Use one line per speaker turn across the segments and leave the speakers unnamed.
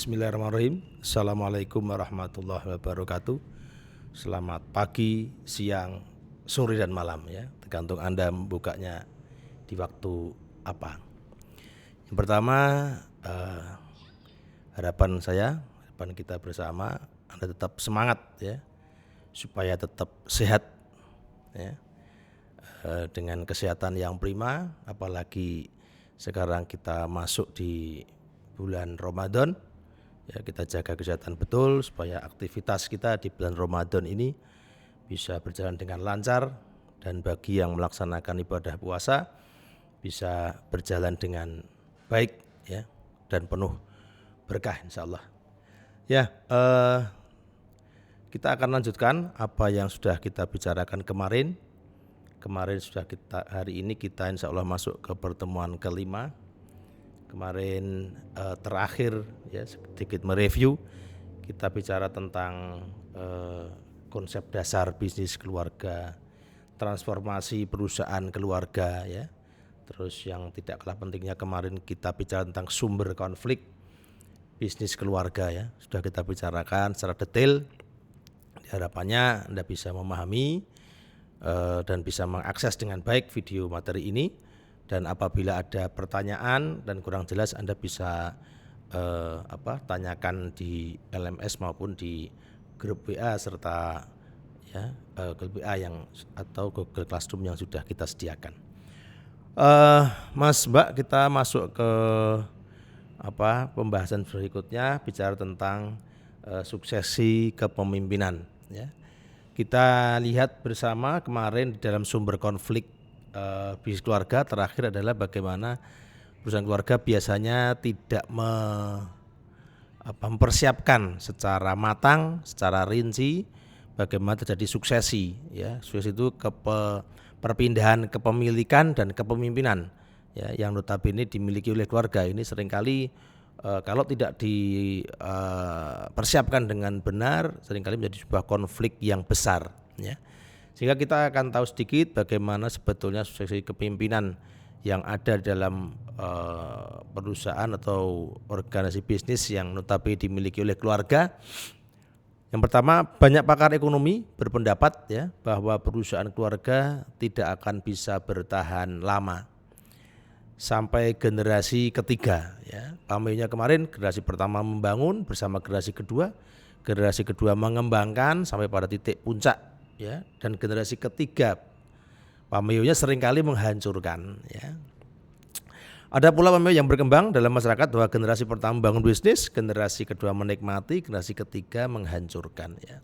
Bismillahirrahmanirrahim. Assalamualaikum warahmatullahi wabarakatuh. Selamat pagi, siang, sore dan malam ya, tergantung Anda membukanya di waktu apa. Yang pertama, harapan kita bersama Anda tetap semangat ya, supaya tetap sehat ya. Dengan kesehatan yang prima, apalagi sekarang kita masuk di bulan Ramadan ya, kita jaga kesehatan betul supaya aktivitas kita di bulan Ramadan ini bisa berjalan dengan lancar, dan bagi yang melaksanakan ibadah puasa bisa berjalan dengan baik ya, dan penuh berkah insyaallah. Ya, kita akan lanjutkan apa yang sudah kita bicarakan kemarin. Hari ini kita insya Allah masuk ke pertemuan kelima. Kemarin terakhir ya, sedikit mereview, kita bicara tentang konsep dasar bisnis keluarga, transformasi perusahaan keluarga ya. Terus yang tidak kalah pentingnya kemarin kita bicara tentang sumber konflik bisnis keluarga ya. Sudah kita bicarakan secara detail. Harapannya Anda bisa memahami dan bisa mengakses dengan baik video materi ini, dan apabila ada pertanyaan dan kurang jelas Anda bisa tanyakan di LMS maupun di grup WA serta ya grup WA atau Google Classroom yang sudah kita sediakan. Mas Mbak, kita masuk ke pembahasan berikutnya, bicara tentang suksesi kepemimpinan ya. Kita lihat bersama kemarin di dalam sumber konflik bisnis keluarga terakhir adalah bagaimana perusahaan keluarga biasanya tidak mempersiapkan secara matang, secara rinci bagaimana terjadi suksesi ya. Suksesi itu perpindahan kepemilikan dan kepemimpinan ya, yang notabene dimiliki oleh keluarga ini seringkali kalau tidak dipersiapkan dengan benar seringkali menjadi sebuah konflik yang besar ya. Sehingga kita akan tahu sedikit bagaimana sebetulnya suksesi kepemimpinan yang ada dalam perusahaan atau organisasi bisnis yang notabene dimiliki oleh keluarga. Yang pertama, banyak pakar ekonomi berpendapat ya bahwa perusahaan keluarga tidak akan bisa bertahan lama sampai generasi ketiga ya. Pameonya kemarin generasi pertama membangun bersama generasi kedua mengembangkan sampai pada titik puncak ya, dan generasi ketiga pameonya seringkali menghancurkan ya. Ada pula pameo yang berkembang dalam masyarakat bahwa generasi pertama membangun bisnis, generasi kedua menikmati, generasi ketiga menghancurkan ya.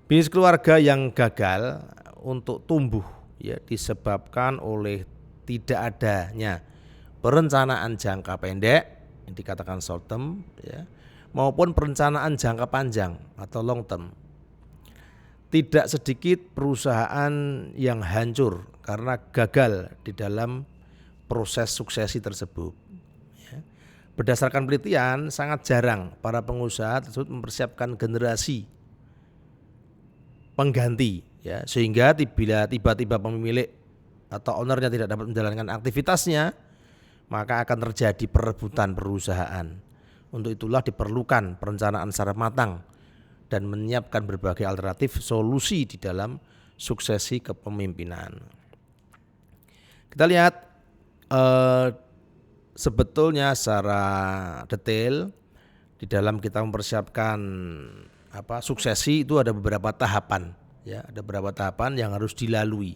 Bisnis keluarga yang gagal untuk tumbuh ya disebabkan oleh tidak adanya perencanaan jangka pendek yang dikatakan short term ya, maupun perencanaan jangka panjang atau long term. Tidak sedikit perusahaan yang hancur karena gagal di dalam proses suksesi tersebut ya. Berdasarkan penelitian, sangat jarang para pengusaha tersebut mempersiapkan generasi pengganti ya, sehingga bila tiba-tiba pemilik atau ownernya tidak dapat menjalankan aktivitasnya, maka akan terjadi perebutan perusahaan. Untuk itulah diperlukan perencanaan secara matang dan menyiapkan berbagai alternatif solusi di dalam suksesi kepemimpinan. Kita lihat sebetulnya secara detail di dalam kita mempersiapkan suksesi itu ada beberapa tahapan ya, ada beberapa tahapan yang harus dilalui.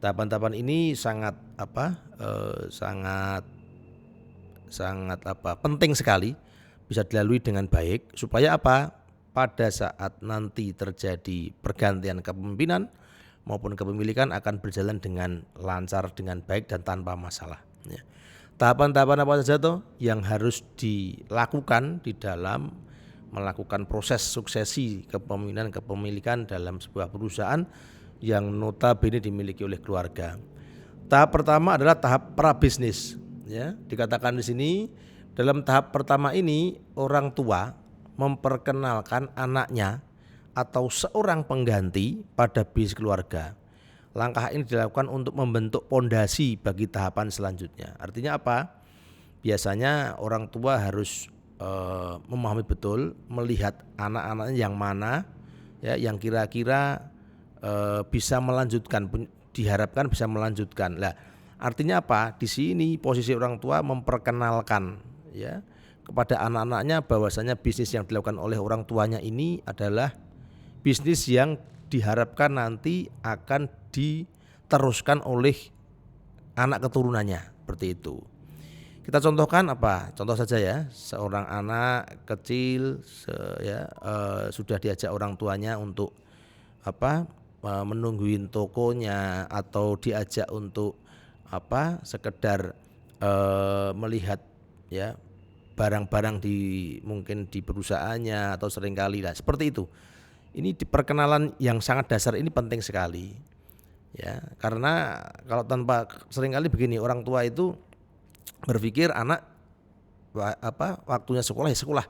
Tahapan-tahapan ini sangat penting sekali bisa dilalui dengan baik supaya pada saat nanti terjadi pergantian kepemimpinan maupun kepemilikan akan berjalan dengan lancar, dengan baik dan tanpa masalah ya. Tahapan-tahapan apa saja tuh yang harus dilakukan di dalam melakukan proses suksesi kepemimpinan kepemilikan dalam sebuah perusahaan yang notabene dimiliki oleh keluarga. Tahap pertama adalah tahap prabisnis ya. Dikatakan di sini dalam tahap pertama ini orang tua memperkenalkan anaknya atau seorang pengganti pada bisnis keluarga. Langkah ini dilakukan untuk membentuk pondasi bagi tahapan selanjutnya. Artinya apa? Biasanya orang tua harus memahami betul, melihat anak-anaknya yang mana ya yang kira-kira bisa melanjutkan, diharapkan bisa melanjutkan. Lah, artinya apa? Di sini posisi orang tua memperkenalkan ya kepada anak-anaknya bahwasanya bisnis yang dilakukan oleh orang tuanya ini adalah bisnis yang diharapkan nanti akan diteruskan oleh anak keturunannya, seperti itu. Kita contohkan apa? Contoh saja ya, seorang anak kecil sudah diajak orang tuanya untuk menungguin tokonya atau diajak untuk sekedar melihat ya barang-barang mungkin di perusahaannya atau seringkali lah seperti itu. Ini di perkenalan yang sangat dasar ini penting sekali ya, karena kalau tanpa seringkali begini, orang tua itu berpikir anak waktunya sekolah ya sekolah,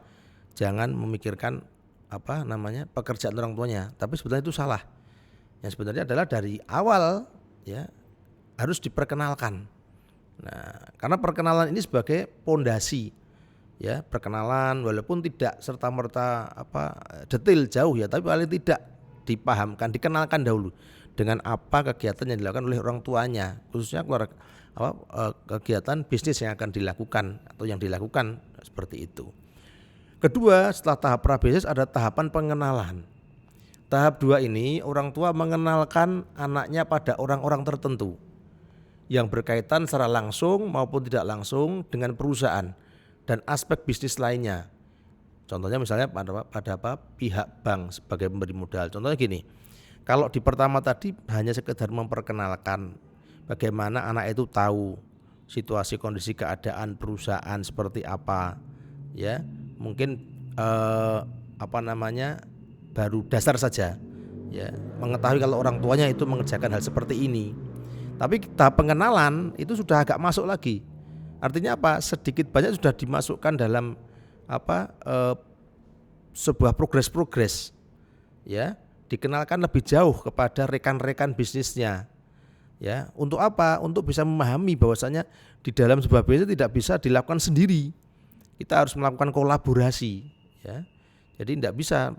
jangan memikirkan pekerjaan orang tuanya, tapi sebenarnya itu salah. Yang sebenarnya adalah dari awal ya harus diperkenalkan. Nah, karena perkenalan ini sebagai pondasi ya, perkenalan walaupun tidak serta-merta detail jauh ya, tapi paling tidak dipahamkan, dikenalkan dahulu dengan apa kegiatan yang dilakukan oleh orang tuanya, khususnya keluarga kegiatan bisnis yang akan dilakukan atau yang dilakukan seperti itu. Kedua, setelah tahap prabisnis ada tahapan pengenalan. Tahap 2 ini orang tua mengenalkan anaknya pada orang-orang tertentu yang berkaitan secara langsung maupun tidak langsung dengan perusahaan dan aspek bisnis lainnya. Contohnya misalnya pada pihak bank sebagai pemberi modal. Contohnya gini, kalau di pertama tadi hanya sekedar memperkenalkan bagaimana anak itu tahu situasi kondisi keadaan perusahaan seperti apa ya, mungkin baru dasar saja ya, mengetahui kalau orang tuanya itu mengerjakan hal seperti ini. Tapi tahap pengenalan itu sudah agak masuk lagi. Artinya apa? Sedikit banyak sudah dimasukkan dalam sebuah progres ya, dikenalkan lebih jauh kepada rekan-rekan bisnisnya. Ya, untuk apa? Untuk bisa memahami bahwasanya di dalam sebuah bisnis tidak bisa dilakukan sendiri. Kita harus melakukan kolaborasi, ya. Jadi tidak bisa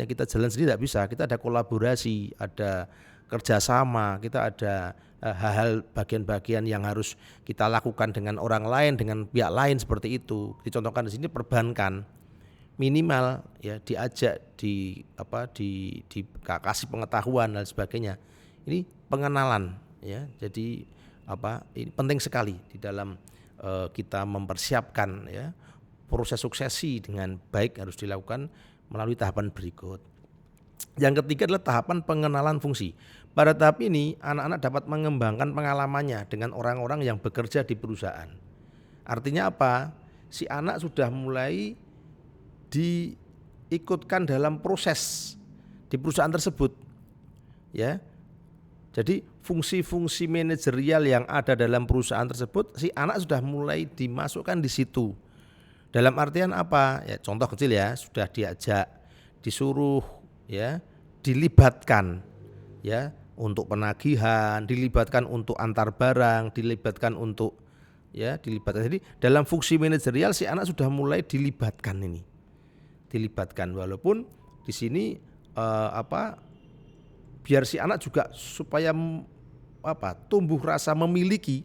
kita jalan sendiri, tidak bisa. Kita ada kolaborasi, ada kerjasama, kita ada hal-hal bagian-bagian yang harus kita lakukan dengan orang lain, dengan pihak lain seperti itu. Dicontohkan di sini perbankan, minimal ya diajak dikasih pengetahuan dan sebagainya. Ini pengenalan ya. Jadi ini penting sekali di dalam kita mempersiapkan ya proses suksesi dengan baik harus dilakukan melalui tahapan berikut. Yang ketiga adalah tahapan pengenalan fungsi. Pada tahap ini anak-anak dapat mengembangkan pengalamannya dengan orang-orang yang bekerja di perusahaan. Artinya apa? Si anak sudah mulai diikutkan dalam proses di perusahaan tersebut ya. Jadi fungsi-fungsi manajerial yang ada dalam perusahaan tersebut si anak sudah mulai dimasukkan di situ. Dalam artian apa? Ya contoh kecil ya, sudah diajak, disuruh ya, dilibatkan ya untuk penagihan, dilibatkan untuk antar barang, dilibatkan. Jadi dalam fungsi manajerial si anak sudah mulai dilibatkan walaupun di sini biar si anak juga supaya tumbuh rasa memiliki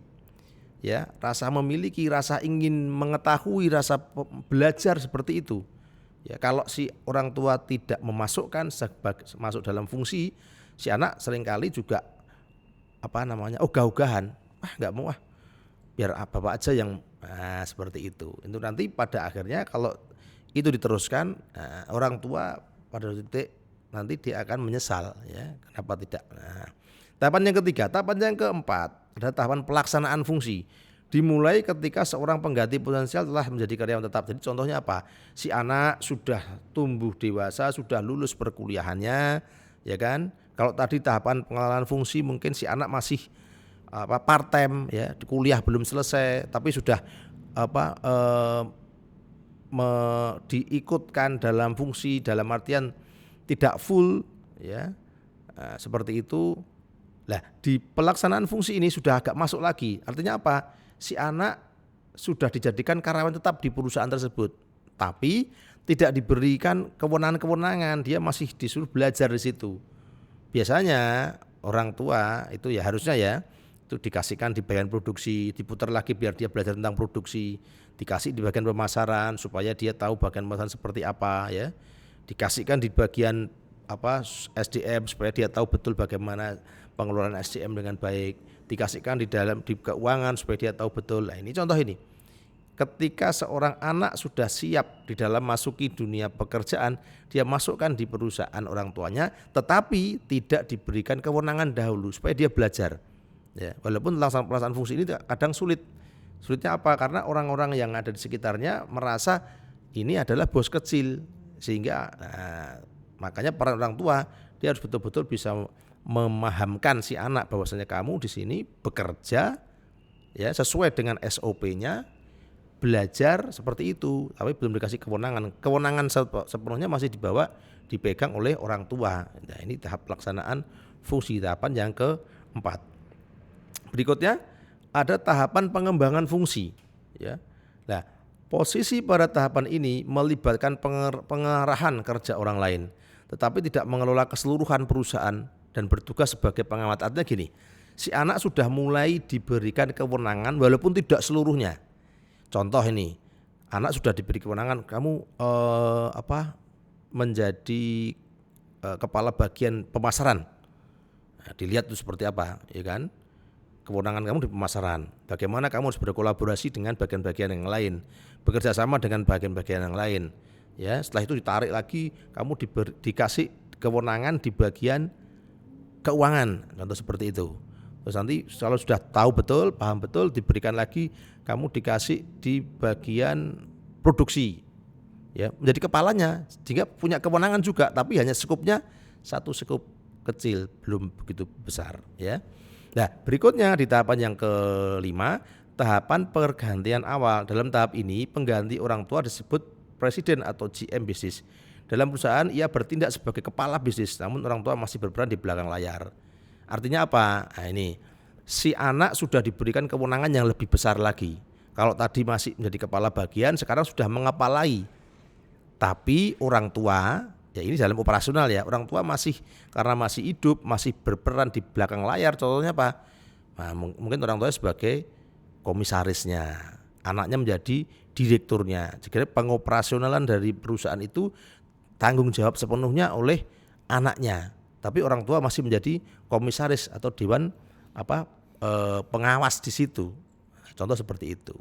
ya, rasa ingin mengetahui, rasa belajar seperti itu ya. Kalau si orang tua tidak memasukkan masuk dalam fungsi, si anak seringkali juga ogah-ogahan, nggak mau biar bapak aja yang seperti itu. Itu nanti pada akhirnya kalau itu diteruskan orang tua pada titik nanti dia akan menyesal ya, kenapa tidak. Nah, tahapan yang ketiga, tahapan yang keempat adalah tahapan pelaksanaan fungsi. Dimulai ketika seorang pengganti potensial telah menjadi karyawan tetap. Jadi contohnya apa? Si anak sudah tumbuh dewasa, sudah lulus perkuliahannya, ya kan? Kalau tadi tahapan pengenalan fungsi mungkin si anak masih part time ya, di kuliah belum selesai, tapi sudah diikutkan dalam fungsi, dalam artian tidak full ya, seperti itu. Nah, di pelaksanaan fungsi ini sudah agak masuk lagi. Artinya apa? Si anak sudah dijadikan karyawan tetap di perusahaan tersebut tapi tidak diberikan kewenangan-kewenangan, dia masih disuruh belajar di situ. Biasanya orang tua itu ya harusnya ya itu dikasihkan di bagian produksi, diputar lagi biar dia belajar tentang produksi, dikasih di bagian pemasaran supaya dia tahu bagian pemasaran seperti apa ya, dikasihkan di bagian SDM supaya dia tahu betul bagaimana pengelolaan SDM dengan baik, dikasihkan di keuangan supaya dia tahu betul. Nah, ini contoh ini. Ketika seorang anak sudah siap di dalam masuki dunia pekerjaan, dia masukkan di perusahaan orang tuanya, tetapi tidak diberikan kewenangan dahulu supaya dia belajar. Ya, walaupun pelaksanaan fungsi ini kadang sulit. Sulitnya apa? Karena orang-orang yang ada di sekitarnya merasa ini adalah bos kecil, sehingga makanya para orang tua dia harus betul-betul bisa memahamkan si anak bahwasanya kamu di sini bekerja ya sesuai dengan SOP-nya. Belajar seperti itu, tapi belum dikasih kewenangan. Kewenangan sepenuhnya masih dipegang oleh orang tua. Nah, ini tahap pelaksanaan fungsi, tahapan yang keempat. Berikutnya ada tahapan pengembangan fungsi. Ya, nah posisi pada tahapan ini melibatkan pengarahan kerja orang lain, tetapi tidak mengelola keseluruhan perusahaan dan bertugas sebagai pengamat. Artinya gini, si anak sudah mulai diberikan kewenangan walaupun tidak seluruhnya. Contoh ini, anak sudah diberi kewenangan, kamu menjadi kepala bagian pemasaran. Nah, dilihat itu seperti apa, ya kan? Kewenangan kamu di pemasaran. Bagaimana kamu harus berkolaborasi dengan bagian-bagian yang lain, bekerja sama dengan bagian-bagian yang lain. Ya, setelah itu ditarik lagi, kamu dikasih kewenangan di bagian keuangan, contoh seperti itu. Terus nanti kalau sudah tahu betul, paham betul, diberikan lagi, kamu dikasih di bagian produksi, ya menjadi kepalanya, sehingga punya kewenangan juga, tapi hanya skupnya satu skup kecil, belum begitu besar, ya. Nah, berikutnya di tahapan yang kelima, tahapan pergantian awal. Dalam tahap ini, pengganti orang tua disebut presiden atau GM bisnis. Dalam perusahaan ia bertindak sebagai kepala bisnis, namun orang tua masih berperan di belakang layar. Artinya apa? Nah, ini si anak sudah diberikan kewenangan yang lebih besar lagi. Kalau tadi masih menjadi kepala bagian, sekarang sudah mengepalai. Tapi orang tua, ya ini dalam operasional ya, orang tua masih karena masih hidup, masih berperan di belakang layar. Contohnya apa? Nah, mungkin orang tua sebagai komisarisnya, anaknya menjadi direkturnya. Jadi pengoperasionalan dari perusahaan itu tanggung jawab sepenuhnya oleh anaknya. Tapi orang tua masih menjadi komisaris atau dewan pengawas di situ. Contoh seperti itu.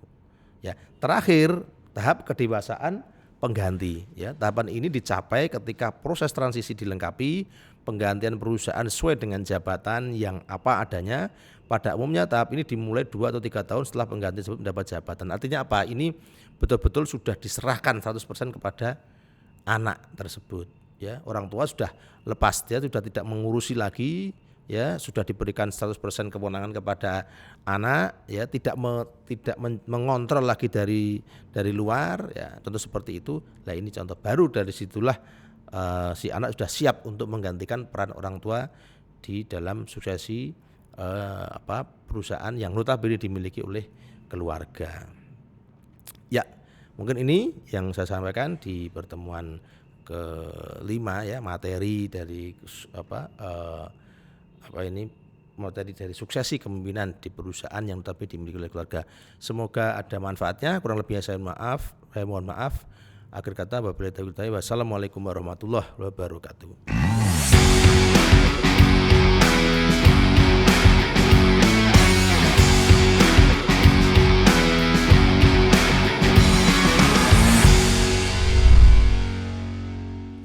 Ya, terakhir tahap kedewasaan pengganti. Ya, tahapan ini dicapai ketika proses transisi dilengkapi, penggantian perusahaan sesuai dengan jabatan yang apa adanya. Pada umumnya tahap ini dimulai 2 atau 3 tahun setelah pengganti tersebut mendapat jabatan. Artinya apa? Ini betul-betul sudah diserahkan 100% kepada anak tersebut. Ya, orang tua sudah lepas, dia sudah tidak mengurusi lagi, ya sudah diberikan 100% kewenangan kepada anak, ya tidak mengontrol lagi dari luar, ya contoh seperti itu. Nah, ini contoh baru, dari situlah si anak sudah siap untuk menggantikan peran orang tua di dalam suksesi perusahaan yang notabene dimiliki oleh keluarga. Ya, mungkin ini yang saya sampaikan di pertemuan kelima, ya, materi dari materi dari suksesi kepemimpinan di perusahaan yang tapi dimiliki oleh keluarga. Semoga ada manfaatnya. Kurang lebihnya saya mohon maaf. Akhir kata, wassalamualaikum warahmatullahi wabarakatuh.